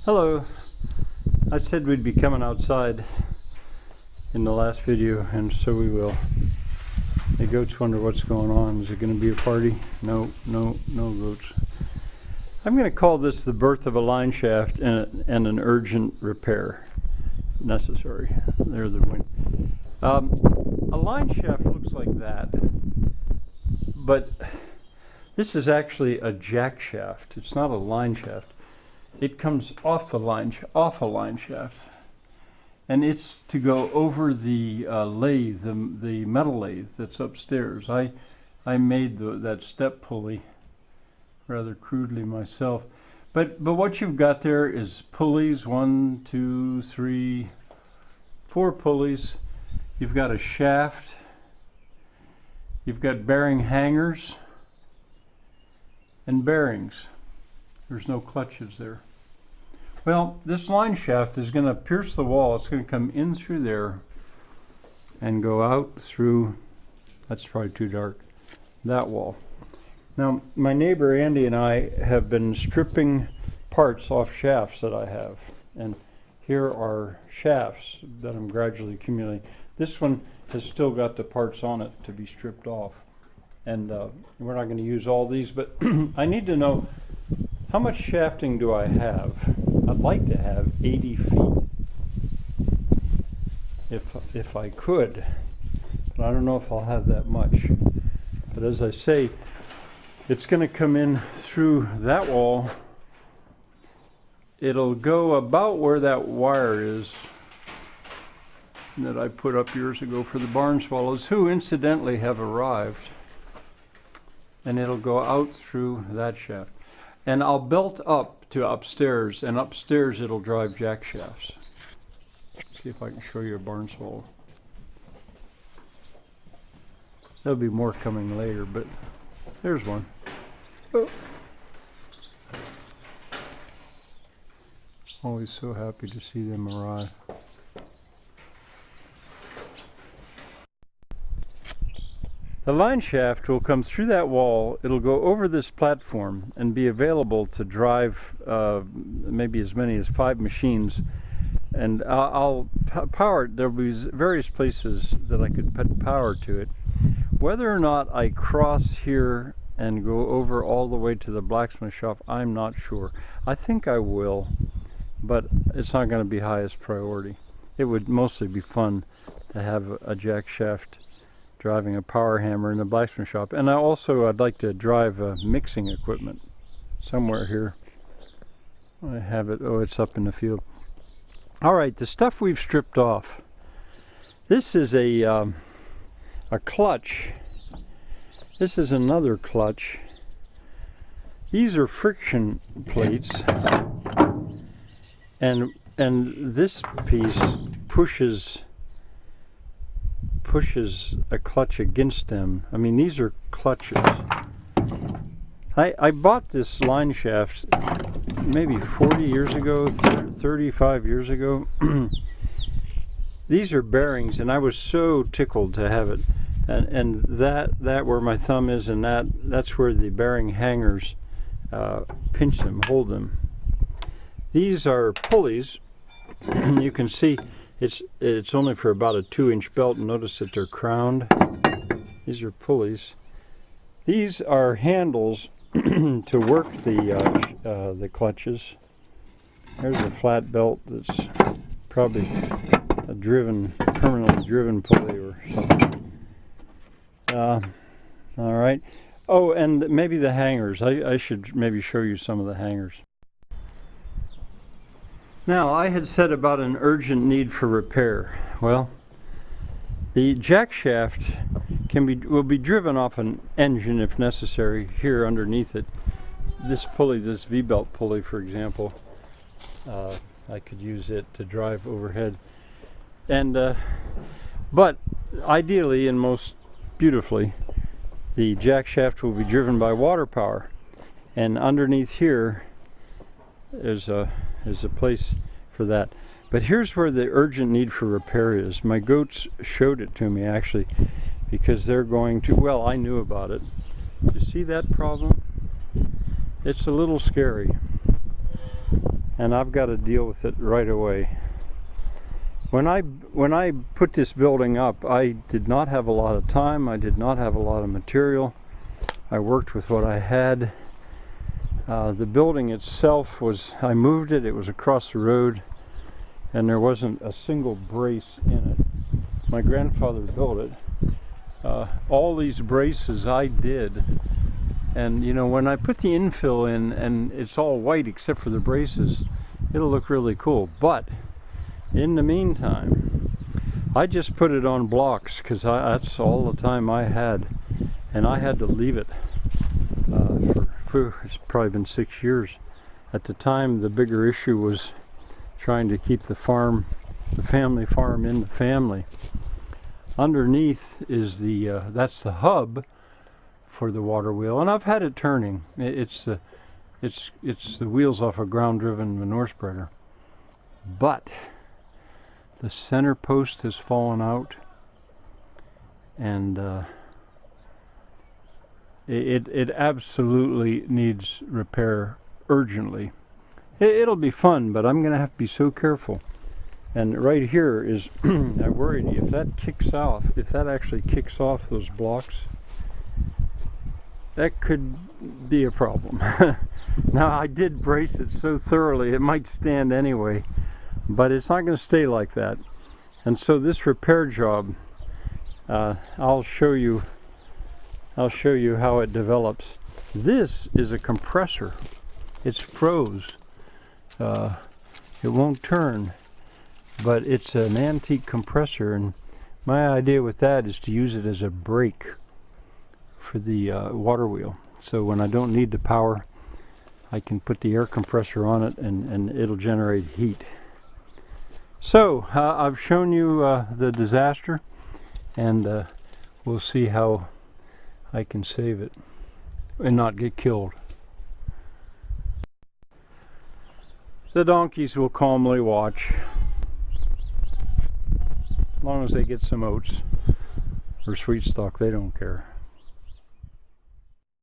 Hello. I said we'd be coming outside in the last video, and so we will. The goats wonder what's going on. Is it going to be a party? No goats. I'm going to call this the birth of a line shaft and an urgent repair necessary. There's the wind. A line shaft looks like that, but this is actually a jack shaft. It's not a line shaft. It comes off a line shaft, and it's to go over the lathe, the metal lathe that's upstairs. I made that step pulley rather crudely myself, but what you've got there is pulleys, 1, 2, 3, 4 pulleys. You've got a shaft. You've got bearing hangers and bearings. There's no clutches there. Well, this line shaft is going to pierce the wall. It's going to come in through there and go out through, that's probably too dark, that wall. Now, my neighbor Andy and I have been stripping parts off shafts that I have. And here are shafts that I'm gradually accumulating. This one has still got the parts on it to be stripped off. And we're not going to use all these, but I need to know, how much shafting do I have? I'd like to have 80 feet if I could, but I don't know if I'll have that much. But as I say, it's going to come in through that wall. It'll go about where that wire is that I put up years ago for the barn swallows, who incidentally have arrived, and it'll go out through that shaft. And I'll belt up to upstairs, and upstairs it'll drive jack shafts. See if I can show you a barn swallow. There'll be more coming later, but there's one. Oh. Always so happy to see them arrive. The line shaft will come through that wall. It'll go over this platform and be available to drive maybe as many as 5 machines. And I'll power it. There'll be various places that I could put power to it. Whether or not I cross here and go over all the way to the blacksmith shop, I'm not sure. I think I will, but it's not going to be highest priority. It would mostly be fun to have a jack shaft driving a power hammer in the blacksmith shop. And I'd like to drive mixing equipment somewhere here. I have it. Oh, it's up in the field. All right, the stuff we've stripped off. This is a clutch. This is another clutch. These are friction plates, and this piece pushes a clutch against them. I mean, these are clutches. I bought this line shaft maybe 40 years ago, 35 years ago. These are bearings, and I was so tickled to have it. And that where my thumb is, and that's where the bearing hangers pinch them, hold them. These are pulleys. You can see it's only for about a 2-inch belt. Notice that they're crowned. These are pulleys. These are handles to work the clutches. There's a flat belt that's probably a permanently driven pulley or something. All right. Oh, and maybe the hangers. I should maybe show you some of the hangers. Now, I had said about an urgent need for repair. Well, the jack shaft will be driven off an engine if necessary here underneath it. This pulley, this V-belt pulley, for example, I could use it to drive overhead. And but ideally and most beautifully, the jack shaft will be driven by water power. And underneath here is a place for that. But here's where the urgent need for repair is. My goats showed it to me, actually, because they're going to, well, I knew about it. You see that problem? It's a little scary. and I've got to deal with it right away. When I put this building up, I did not have a lot of time. I did not have a lot of material. I worked with what I had. The building itself was, I moved it, it was across the road, and there wasn't a single brace in it. My grandfather built it. All these braces I did, and you know, when I put the infill in and it's all white except for the braces, it'll look really cool. But in the meantime, I just put it on blocks because that's all the time I had, and I had to leave it for it's probably been 6 years. At the time, the bigger issue was trying to keep the farm, the family farm, in the family. Underneath is the that's the hub for the water wheel, and I've had it turning. It's the wheels off a ground-driven manure spreader, but the center post has fallen out, and it absolutely needs repair urgently. It'll be fun, but I'm gonna have to be so careful. And right here is, I worried if that kicks off, if that actually kicks off those blocks, that could be a problem. Now, I did brace it so thoroughly it might stand anyway, but it's not going to stay like that. And so this repair job, I'll show you how it develops. This is a compressor. It's froze. It won't turn, but it's an antique compressor, and my idea with that is to use it as a brake for the water wheel. So when I don't need the power, I can put the air compressor on it, and it'll generate heat. So I've shown you the disaster, and we'll see how I can save it and not get killed. The donkeys will calmly watch, as long as they get some oats or sweet stock. They don't care.